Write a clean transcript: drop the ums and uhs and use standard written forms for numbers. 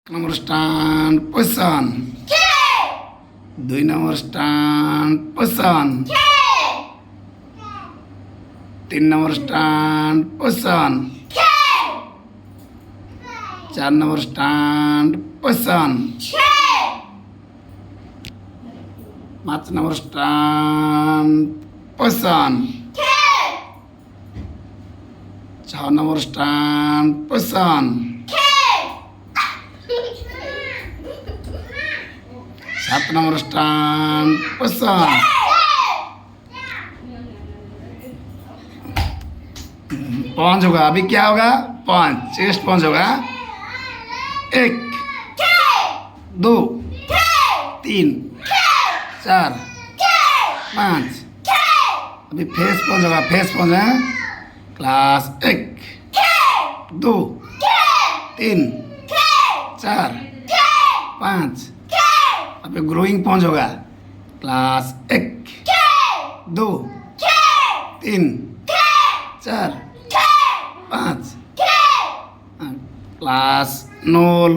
Nomor stand person. 2 nomor stand person. 3 nomor stand person. 4 nomor stand person. 5 nomor stand person. 6 nomor stand person. 7 nomor stand person. 5 होगा, अभी क्या होगा? 5 chest 5 होगा। 1 2 3 4 5 अभी face 5 होगा, face 5 है। क्लास 1 2 3 4 5 अभी ग्रोइंग 5 होगा। Class 1 2 3 4 5 class 0